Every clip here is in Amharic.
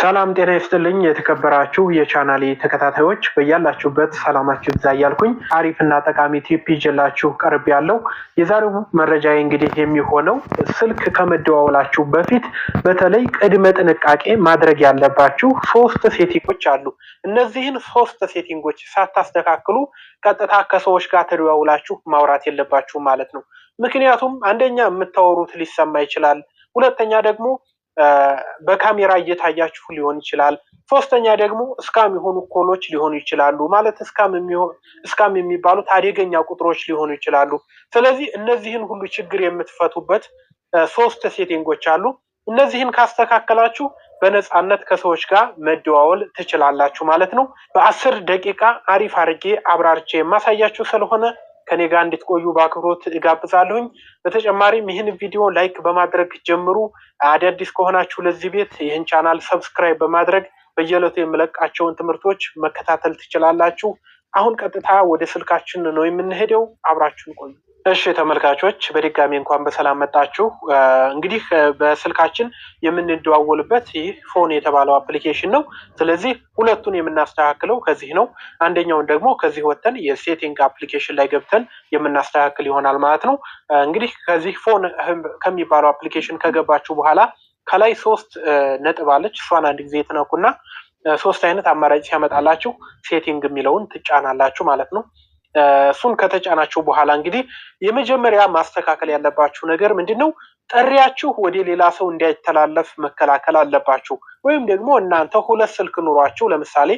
ሰላም ጤና ይስጥልኝ የተከበራችሁ የቻናሌ ተከታታዮች በያላችሁበት ሰላማችሁ ይብዛ እያልኩኝ አሪፍና ጠቃሚ ቲፕ ይዤላችሁ ቀርብ ያለው የዛሬው መረጃዬ እንግዲህ የሚሆነው ስልክ ከመደዋወላችሁ በፊት በተለይ ቅድመ ጥንቃቄ ማድረግ ያለባችሁ 3 ሴቲንጎች አሉ። እነዚህን 3 ሴቲንጎች ሳታስተካክሉ ቀጥታ ከሰዎች ጋር ተደዋውላችሁ ማውራት የለባችሁ ማለት ነው። ምክንያቱም አንደኛ የምታወሩት ሊሰማ ይችላል፣ ሁለተኛ ደግሞ በካሜራ እየታያችሁ ሊሆን ይችላል፣ ሶስተኛ ደግሞ እስካም የሆኑ ኮሎች ሊሆኑ ይችላሉ። ማለት እስካም የሚባሉት አደገኛ ቁጥሮች ሊሆኑ ይችላሉ። ስለዚህ እነዚህን ሁሉ ችግር የምትፈቱበት 3 ሴቲንጎች አሉ። እነዚህን ካስተካከላችሁ በነፃነት ከሰዎች ጋር መደዋወል ትችላላችሁ ማለት ነው። በ10 ደቂቃ አሪፍ አድርጌ አብራርቼ የማሳያችሁ ስለሆነ ከኔ ጋር እንድትቆዩ በአክብሮት እጋብዛለሁኝ። በተጨማሪም ይህን ቪዲዮ ላይክ በማድረግ ጀምሩ። አዳዲስ ከሆናችሁ ለዚህ ቤት ይህን ቻናል ሰብስክራይብ በማድረግ በየዕለቱ የምለቃቸውን ትምህርቶች መከታተል ትችላላችሁ። አሁን ቀጥታ ወደ ስልካችን ነው የምንሄደው። አብራችሁን ቆዩ። እሺ ተመልካቾች በድጋሚ እንኳን በሰላም መጣችሁ። እንግዲህ በስልካችን የምንደዋወልበት ይህ ፎን የተባለው አፕሊኬሽን ነው። ስለዚህ ሁለቱን የምናስተካክለው ከዚህ ነው። አንደኛውን ደግሞ ከዚህ ወጥተን የሴቲንግ አፕሊኬሽን ላይ ገብተን የምናስተካክል ይሆናል ማለት ነው። እንግዲህ ከዚህ ፎን ከሚባለው አፕሊኬሽን ከገባችሁ በኋላ ከላይ 3 ነጥብ አለች። እሷን አንድ ጊዜ ትነኩና 3 አይነት አማራጭ ሲያመጣላችሁ ሴቲንግ የሚለውን ትጫናላችሁ ማለት ነው። እሱን ከተጫናችሁ በኋላ እንግዲህ የመጀመሪያ ማስተካከል ያለባችሁ ነገር ምንድነው? ጥሪያችሁ ወደ ሌላ ሰው እንዳይተላለፍ መከላከል አለባችሁ። ወይም ደግሞ እናንተ 2 ስልክ ኑሯችሁ ለምሳሌ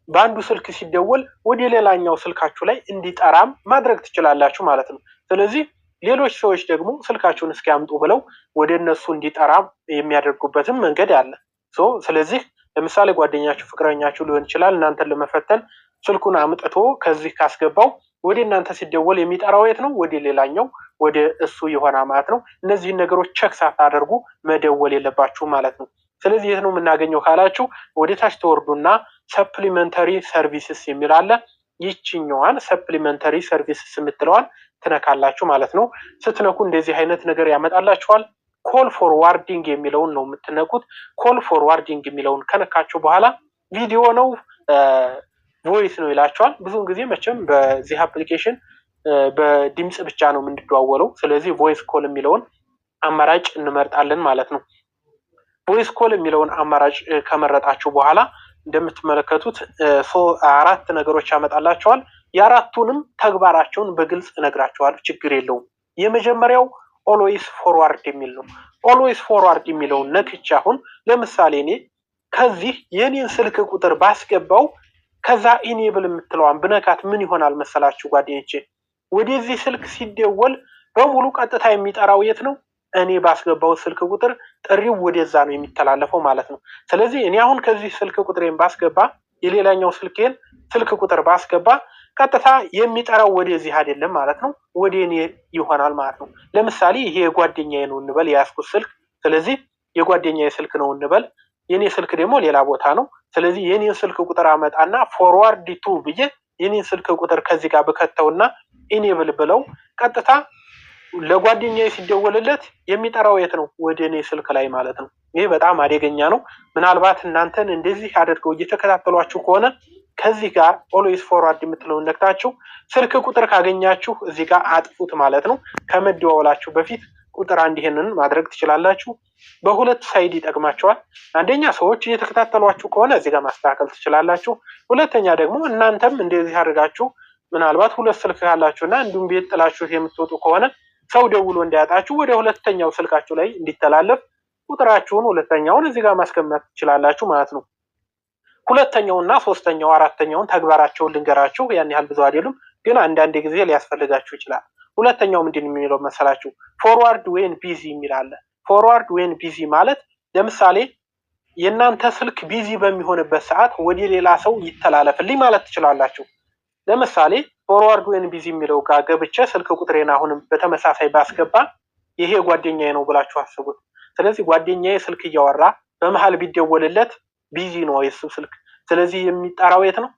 በአንዱ ስልክ ሲደወል ወደ ሌላኛው ስልካችሁ ላይ እንዲጠራም ማድረግ ትችላላችሁ ማለት ነው። ስለዚህ ሌሎች ሰዎች ደግሞ ስልካችሁን እስኪያምጡ ብለው ወደ እነሱ እንዲጠራም የሚያደርጉበትም መንገድ አለ። ስለዚህ ለምሳሌ ጓደኛችሁ ፍቅረኛችሁ ሊሆን ይችላል። እናንተን ለመፈተን ስልኩን አምጥቶ ከዚህ ካስገባው ወደ እናንተ ሲደወል የሚጠራው የት ነው? ወደ ሌላኛው ወደ እሱ ይሆናል ማለት ነው። እነዚህን ነገሮች ቸክ ሳታደርጉ መደወል የለባችሁ ማለት ነው። ስለዚህ የት ነው የምናገኘው ካላችሁ ወደ ታች ተወርዱና ሰፕሊመንተሪ ሰርቪስስ የሚል አለ። ይችኛዋን ሰፕሊመንተሪ ሰርቪስስ የምትለዋን ትነካላችሁ ማለት ነው። ስትነኩ እንደዚህ አይነት ነገር ያመጣላችኋል። ኮል ፎርዋርዲንግ የሚለውን ነው የምትነኩት። ኮል ፎርዋርዲንግ የሚለውን ከነካችሁ በኋላ ቪዲዮ ነው ቮይስ ነው ይላችኋል። ብዙውን ጊዜ መቼም በዚህ አፕሊኬሽን በድምጽ ብቻ ነው የምንደዋወለው። ስለዚህ ቮይስ ኮል የሚለውን አማራጭ እንመርጣለን ማለት ነው። ቮይስ ኮል የሚለውን አማራጭ ከመረጣችሁ በኋላ እንደምትመለከቱት 4 ነገሮች ያመጣላችኋል። የአራቱንም ተግባራቸውን በግልጽ እነግራችኋለሁ፣ ችግር የለውም። የመጀመሪያው ኦልዌይስ ፎርዋርድ የሚል ነው። ኦልዌይስ ፎርዋርድ የሚለውን ነክቼ አሁን ለምሳሌ እኔ ከዚህ የኔን ስልክ ቁጥር ባስገባው ከዛ ኢኔብል የምትለዋን ብነካት ምን ይሆናል መሰላችሁ ጓደኞቼ? ወደዚህ ስልክ ሲደወል በሙሉ ቀጥታ የሚጠራው የት ነው? እኔ ባስገባው ስልክ ቁጥር ጥሪው ወደዛ ነው የሚተላለፈው ማለት ነው። ስለዚህ እኔ አሁን ከዚህ ስልክ ቁጥሬን ባስገባ የሌላኛው ስልኬን ስልክ ቁጥር ባስገባ ቀጥታ የሚጠራው ወደዚህ አይደለም ማለት ነው፣ ወደ እኔ ይሆናል ማለት ነው። ለምሳሌ ይሄ የጓደኛዬ ነው እንበል የያዝኩት ስልክ። ስለዚህ የጓደኛዬ ስልክ ነው እንበል፣ የኔ ስልክ ደግሞ ሌላ ቦታ ነው። ስለዚህ የኔን ስልክ ቁጥር አመጣና ፎርዋርድ ቱ ብዬ የኔን ስልክ ቁጥር ከዚህ ጋር በከተውና ኢኔብል ብለው ቀጥታ ለጓደኛዬ ሲደወልለት የሚጠራው የት ነው? ወደ እኔ ስልክ ላይ ማለት ነው። ይሄ በጣም አደገኛ ነው። ምናልባት እናንተን እንደዚህ አድርገው እየተከታተሏችሁ ከሆነ ከዚህ ጋር ኦልዌይስ ፎርዋርድ የምትለውን ነክታችሁ ስልክ ቁጥር ካገኛችሁ እዚህ ጋር አጥፉት ማለት ነው። ከመደዋወላችሁ በፊት ቁጥር አንድ ይሄንን ማድረግ ትችላላችሁ። በሁለት ሳይድ ይጠቅማቸዋል። አንደኛ ሰዎች እየተከታተሏችሁ ከሆነ እዚህ ጋር ማስተካከል ትችላላችሁ። ሁለተኛ ደግሞ እናንተም እንደዚህ አድርጋችሁ ምናልባት 2 ስልክ ካላችሁና እንዲሁም ቤት ጥላችሁ የምትወጡ ከሆነ ሰው ደውሎ እንዳያጣችሁ ወደ ሁለተኛው ስልካችሁ ላይ እንዲተላለፍ ቁጥራችሁን ሁለተኛውን እዚህ ጋር ማስቀመጥ ትችላላችሁ ማለት ነው። ሁለተኛውና ሶስተኛው አራተኛውን ተግባራቸውን ልንገራችሁ። ያን ያህል ብዙ አይደሉም፣ ግን አንዳንድ ጊዜ ሊያስፈልጋችሁ ይችላል። ሁለተኛው ምንድን ነው የሚለው መሰላችሁ? ፎርዋርድ ዌን ቢዚ የሚል አለ። ፎርዋርድ ዌን ቢዚ ማለት ለምሳሌ የእናንተ ስልክ ቢዚ በሚሆንበት ሰዓት ወደ ሌላ ሰው ይተላለፍልኝ ማለት ትችላላችሁ። ለምሳሌ ፎርዋርድ ዌን ቢዚ የሚለው ጋር ገብቼ ስልክ ቁጥሬን አሁንም በተመሳሳይ ባስገባ ይሄ ጓደኛዬ ነው ብላችሁ አስቡት። ስለዚህ ጓደኛዬ ስልክ እያወራ በመሃል ቢደወልለት ቢዚ ነው የሱ ስልክ። ስለዚህ የሚጠራው የት ነው?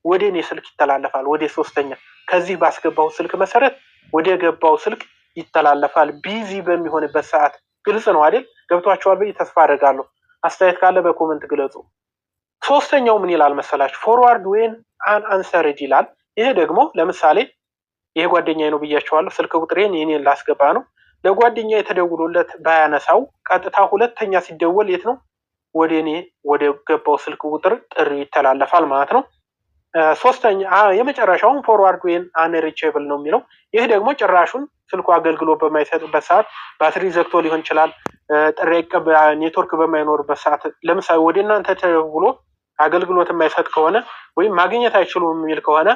ወደ እኔ ስልክ ይተላለፋል፣ ወደ ሶስተኛ። ከዚህ ባስገባው ስልክ መሰረት ወደ ገባው ስልክ ይተላለፋል ቢዚ በሚሆንበት ሰዓት። ግልጽ ነው አይደል? ገብቷችኋል ብዬ ተስፋ አደርጋለሁ። አስተያየት ካለ በኮመንት ግለጹ። ሶስተኛው ምን ይላል መሰላችሁ? ፎርዋርድ ዌን አን አንሰርድ ይላል። ይሄ ደግሞ ለምሳሌ ይሄ ጓደኛዬ ነው ብያቸዋለሁ። ስልክ ቁጥሬን የኔን ላስገባ ነው። ለጓደኛ የተደውሎለት ባያነሳው ቀጥታ ሁለተኛ ሲደወል የት ነው? ወደ እኔ ወደ ገባው ስልክ ቁጥር ጥሪ ይተላለፋል ማለት ነው። ሶስተኛ የመጨረሻውን ፎርዋርድ ዌን አንሪቼብል ነው የሚለው። ይህ ደግሞ ጭራሹን ስልኩ አገልግሎት በማይሰጥበት ሰዓት ባትሪ ዘግቶ ሊሆን ይችላል። ጥሪ ኔትወርክ በማይኖርበት ሰዓት ለምሳሌ ወደ እናንተ ተደውሎ አገልግሎት የማይሰጥ ከሆነ ወይም ማግኘት አይችሉም የሚል ከሆነ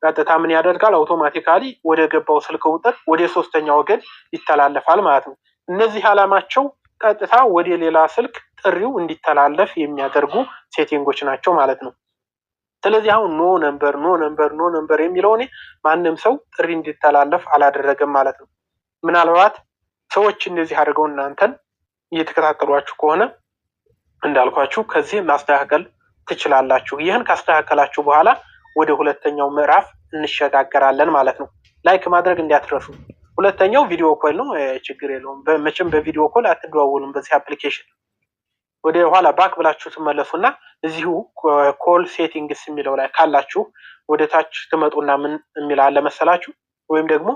ቀጥታ ምን ያደርጋል? አውቶማቲካሊ ወደ ገባው ስልክ ቁጥር ወደ ሶስተኛ ወገን ይተላለፋል ማለት ነው። እነዚህ ዓላማቸው ቀጥታ ወደ ሌላ ስልክ ጥሪው እንዲተላለፍ የሚያደርጉ ሴቲንጎች ናቸው ማለት ነው። ስለዚህ አሁን ኖ ነምበር የሚለው እኔ ማንም ሰው ጥሪ እንዲተላለፍ አላደረገም ማለት ነው። ምናልባት ሰዎች እንደዚህ አድርገው እናንተን እየተከታተሏችሁ ከሆነ እንዳልኳችሁ ከዚህ ማስተካከል ትችላላችሁ። ይህን ካስተካከላችሁ በኋላ ወደ ሁለተኛው ምዕራፍ እንሸጋገራለን ማለት ነው። ላይክ ማድረግ እንዳትረሱ። ሁለተኛው ቪዲዮ ኮል ነው። ችግር የለውም። መቼም በቪዲዮ ኮል አትደዋወሉም በዚህ አፕሊኬሽን። ወደ ኋላ ባክ ብላችሁ ትመለሱና እዚሁ ኮል ሴቲንግስ የሚለው ላይ ካላችሁ ወደ ታች ትመጡና ምን የሚል አለ መሰላችሁ? ወይም ደግሞ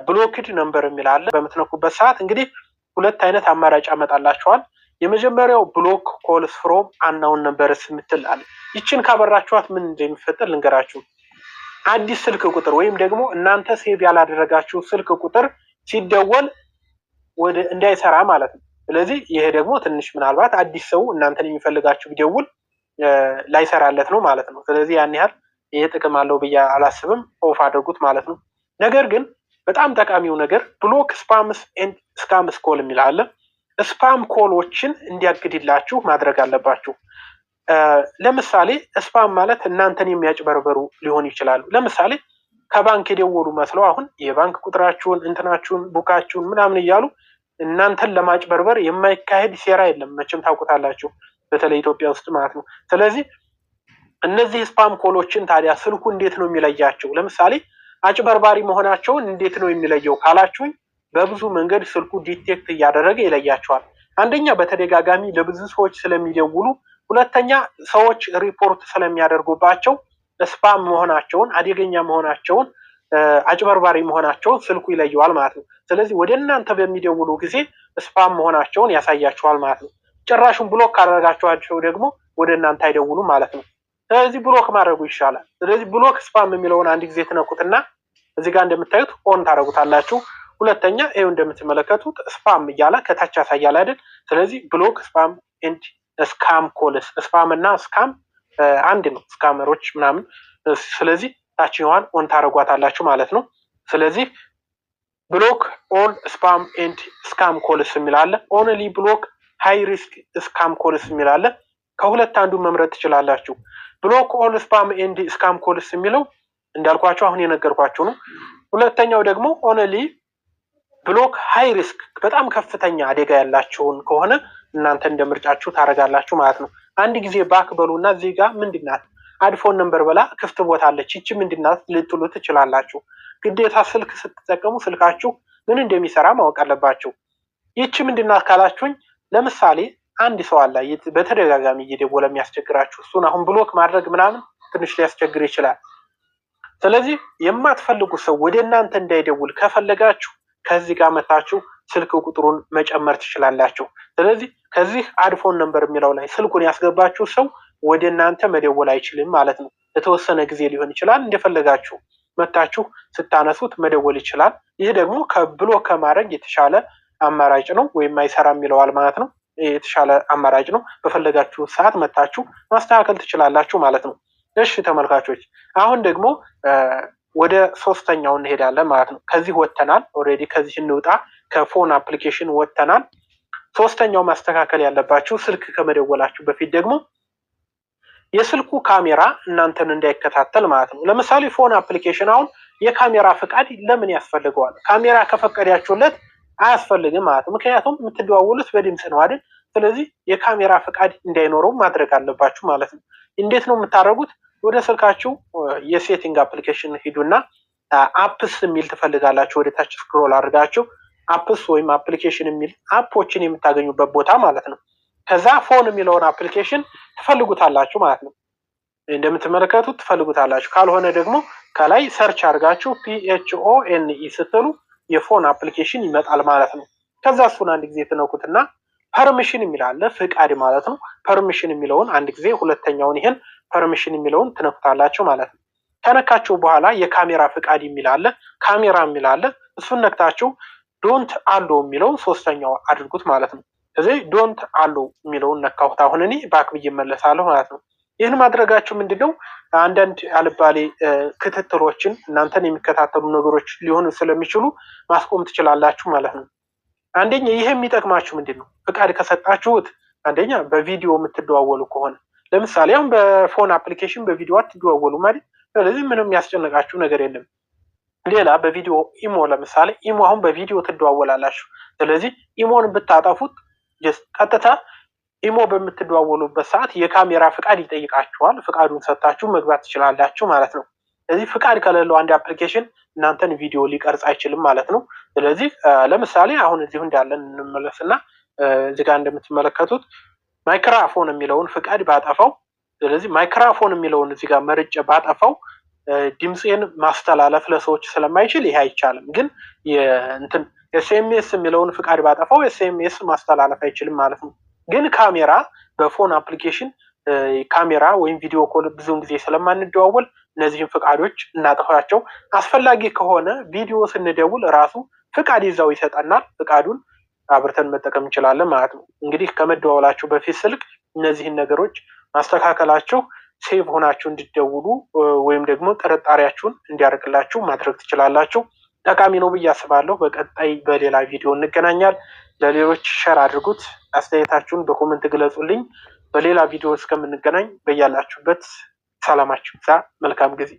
ብሎክድ ነምበር የሚል አለ። በምትነኩበት ሰዓት እንግዲህ ሁለት አይነት አማራጭ ያመጣላችኋል። የመጀመሪያው ብሎክ ኮልስ ፍሮም አንናውን ነምበርስ የምትል አለ። ይችን ካበራችኋት ምን እንደሚፈጠር ልንገራችሁ። አዲስ ስልክ ቁጥር ወይም ደግሞ እናንተ ሴቭ ያላደረጋችሁ ስልክ ቁጥር ሲደወል ወደ እንዳይሰራ ማለት ነው። ስለዚህ ይሄ ደግሞ ትንሽ ምናልባት አዲስ ሰው እናንተን የሚፈልጋችሁ ቢደውል ላይሰራለት ነው ማለት ነው። ስለዚህ ያን ያህል ይሄ ጥቅም አለው ብዬ አላስብም። ኦፍ አድርጉት ማለት ነው። ነገር ግን በጣም ጠቃሚው ነገር ብሎክ ስፓምስ ኤንድ ስካምስ ኮል የሚል አለ። ስፓም ኮሎችን እንዲያግድላችሁ ማድረግ አለባችሁ። ለምሳሌ ስፓም ማለት እናንተን የሚያጭበርበሩ ሊሆን ይችላሉ። ለምሳሌ ከባንክ የደወሉ መስለው አሁን የባንክ ቁጥራችሁን እንትናችሁን ቡካችሁን ምናምን እያሉ እናንተን ለማጭበርበር የማይካሄድ ሴራ የለም። መቼም ታውቁታላችሁ፣ በተለይ ኢትዮጵያ ውስጥ ማለት ነው። ስለዚህ እነዚህ ስፓም ኮሎችን ታዲያ ስልኩ እንዴት ነው የሚለያቸው? ለምሳሌ አጭበርባሪ መሆናቸውን እንዴት ነው የሚለየው ካላችሁኝ፣ በብዙ መንገድ ስልኩ ዲቴክት እያደረገ ይለያቸዋል። አንደኛ በተደጋጋሚ ለብዙ ሰዎች ስለሚደውሉ፣ ሁለተኛ ሰዎች ሪፖርት ስለሚያደርጉባቸው ስፓም መሆናቸውን፣ አደገኛ መሆናቸውን፣ አጭበርባሪ መሆናቸውን ስልኩ ይለየዋል ማለት ነው። ስለዚህ ወደ እናንተ በሚደውሉ ጊዜ ስፓም መሆናቸውን ያሳያቸዋል ማለት ነው። ጭራሹን ብሎክ ካደረጋችኋቸው ደግሞ ወደ እናንተ አይደውሉም ማለት ነው። ስለዚህ ብሎክ ማድረጉ ይሻላል። ስለዚህ ብሎክ ስፓም የሚለውን አንድ ጊዜ ትነኩትና እዚህ ጋር እንደምታዩት ኦን ታደርጉታላችሁ። ሁለተኛ ይሄው እንደምትመለከቱት ስፓም እያለ ከታች ያሳያል አይደል? ስለዚህ ብሎክ ስፓም ኤንድ ስካም ኮልስ፣ ስፓም እና ስካም አንድ ነው፣ ስካመሮች ምናምን። ስለዚህ ታችኛዋን ኦን ታደርጓታላችሁ ማለት ነው። ስለዚህ ብሎክ ኦል ስፓም ኤንድ ስካም ኮልስ የሚላለ፣ ኦንሊ ብሎክ ሃይ ሪስክ ስካም ኮልስ የሚላለ። ከሁለት አንዱ መምረጥ ትችላላችሁ። ብሎክ ኦል ስፓም ኤንድ ስካም ኮልስ የሚለው እንዳልኳችሁ አሁን የነገርኳችሁ ነው። ሁለተኛው ደግሞ ኦንሊ ብሎክ ሃይ ሪስክ፣ በጣም ከፍተኛ አደጋ ያላችሁን ከሆነ እናንተ እንደ ምርጫችሁ ታደርጋላችሁ ማለት ነው። አንድ ጊዜ ባክ በሉና እዚህ ጋር ምንድናት አድፎን ነምበር በላ ክፍት ቦታ አለች። ይቺ ምንድናት ልትሉ ትችላላችሁ። ግዴታ ስልክ ስትጠቀሙ ስልካችሁ ምን እንደሚሰራ ማወቅ አለባችሁ። ይቺ ምንድናት ካላችሁኝ፣ ለምሳሌ አንድ ሰው አለ በተደጋጋሚ እየደወለ የሚያስቸግራችሁ፣ እሱን አሁን ብሎክ ማድረግ ምናምን ትንሽ ሊያስቸግር ይችላል። ስለዚህ የማትፈልጉት ሰው ወደ እናንተ እንዳይደውል ከፈለጋችሁ ከዚህ ጋር መታችሁ ስልክ ቁጥሩን መጨመር ትችላላችሁ። ስለዚህ ከዚህ አድፎን ነምበር የሚለው ላይ ስልኩን ያስገባችሁ ሰው ወደ እናንተ መደወል አይችልም ማለት ነው። ለተወሰነ ጊዜ ሊሆን ይችላል። እንደፈለጋችሁ መታችሁ ስታነሱት መደወል ይችላል። ይህ ደግሞ ከብሎክ ከማድረግ የተሻለ አማራጭ ነው፣ ወይም አይሰራም ይለዋል ማለት ነው። የተሻለ አማራጭ ነው። በፈለጋችሁ ሰዓት መታችሁ ማስተካከል ትችላላችሁ ማለት ነው። እሺ ተመልካቾች፣ አሁን ደግሞ ወደ ሶስተኛው እንሄዳለን ማለት ነው። ከዚህ ወጥተናል። ኦልሬዲ ከዚህ እንውጣ። ከፎን አፕሊኬሽን ወጥተናል። ሶስተኛው ማስተካከል ያለባችሁ ስልክ ከመደወላችሁ በፊት ደግሞ የስልኩ ካሜራ እናንተን እንዳይከታተል ማለት ነው። ለምሳሌ ፎን አፕሊኬሽን አሁን የካሜራ ፍቃድ ለምን ያስፈልገዋል? ካሜራ ከፈቀዳችሁለት አያስፈልግም ማለት ነው። ምክንያቱም የምትደዋውሉት በድምፅ ነው አይደል? ስለዚህ የካሜራ ፍቃድ እንዳይኖረው ማድረግ አለባችሁ ማለት ነው። እንዴት ነው የምታደርጉት? ወደ ስልካችሁ የሴቲንግ አፕሊኬሽን ሂዱና አፕስ የሚል ትፈልጋላችሁ። ወደ ታች ስክሮል አድርጋችሁ አፕስ ወይም አፕሊኬሽን የሚል አፖችን የምታገኙበት ቦታ ማለት ነው። ከዛ ፎን የሚለውን አፕሊኬሽን ትፈልጉታላችሁ ማለት ነው። እንደምትመለከቱት ትፈልጉታላችሁ። ካልሆነ ደግሞ ከላይ ሰርች አድርጋችሁ PHONE ስትሉ የፎን አፕሊኬሽን ይመጣል ማለት ነው። ከዛ እሱን አንድ ጊዜ ትነኩትና ፐርሚሽን የሚላለ ፍቃድ ማለት ነው። ፐርሚሽን የሚለውን አንድ ጊዜ፣ ሁለተኛውን ይሄን ፐርሚሽን የሚለውን ትነኩታላችሁ ማለት ነው። ከነካችሁ በኋላ የካሜራ ፍቃድ የሚላለ ካሜራ የሚላለ እሱን ነክታችሁ ዶንት አሎ የሚለውን ሶስተኛው አድርጉት ማለት ነው። ስለዚህ ዶንት አሎ የሚለውን ነካሁት። አሁን እኔ ባክ ብዬ እመለሳለሁ ማለት ነው። ይህን ማድረጋችሁ ምንድነው አንዳንድ አልባሌ ክትትሎችን እናንተን የሚከታተሉ ነገሮች ሊሆኑ ስለሚችሉ ማስቆም ትችላላችሁ ማለት ነው። አንደኛ ይሄ የሚጠቅማችሁ ምንድነው ፍቃድ ከሰጣችሁት አንደኛ በቪዲዮ የምትደዋወሉ ከሆነ ለምሳሌ አሁን በፎን አፕሊኬሽን በቪዲዮ አትደዋወሉ ማለት ስለዚህ ምንም ያስጨነቃችሁ ነገር የለም። ሌላ በቪዲዮ ኢሞ ለምሳሌ ኢሞ አሁን በቪዲዮ ትደዋወላላችሁ። ስለዚህ ኢሞን ብታጠፉት ቀጥታ ኢሞ በምትደዋወሉበት ሰዓት የካሜራ ፍቃድ ይጠይቃችኋል። ፍቃዱን ሰጣችሁ መግባት ትችላላችሁ ማለት ነው። ስለዚህ ፍቃድ ከሌለው አንድ አፕሊኬሽን እናንተን ቪዲዮ ሊቀርጽ አይችልም ማለት ነው። ስለዚህ ለምሳሌ አሁን እዚሁ እንዳለን እንመለስና እዚህ ጋር እንደምትመለከቱት ማይክራፎን የሚለውን ፍቃድ ባጠፋው፣ ስለዚህ ማይክራፎን የሚለውን እዚህ ጋር መርጬ ባጠፋው ድምፄን ማስተላለፍ ለሰዎች ስለማይችል ይሄ አይቻልም። ግን እንትን ኤስኤምኤስ የሚለውን ፍቃድ ባጠፋው ኤስኤምኤስ ማስተላለፍ አይችልም ማለት ነው። ግን ካሜራ በፎን አፕሊኬሽን ካሜራ ወይም ቪዲዮ ኮል ብዙውን ጊዜ ስለማንደዋወል እነዚህን ፍቃዶች እናጠፋቸው። አስፈላጊ ከሆነ ቪዲዮ ስንደውል ራሱ ፍቃድ ይዛው ይሰጠናል። ፍቃዱን አብርተን መጠቀም እንችላለን ማለት ነው። እንግዲህ ከመደዋወላችሁ በፊት ስልክ እነዚህን ነገሮች ማስተካከላችሁ ሴቭ ሆናችሁ እንዲደውሉ ወይም ደግሞ ጥርጣሬያችሁን እንዲያርቅላችሁ ማድረግ ትችላላችሁ። ጠቃሚ ነው ብዬ አስባለሁ። በቀጣይ በሌላ ቪዲዮ እንገናኛል። ለሌሎች ሸር አድርጉት። አስተያየታችሁን በኮሜንት ግለጹልኝ። በሌላ ቪዲዮ እስከምንገናኝ በያላችሁበት ሰላማችሁ ይብዛ። መልካም ጊዜ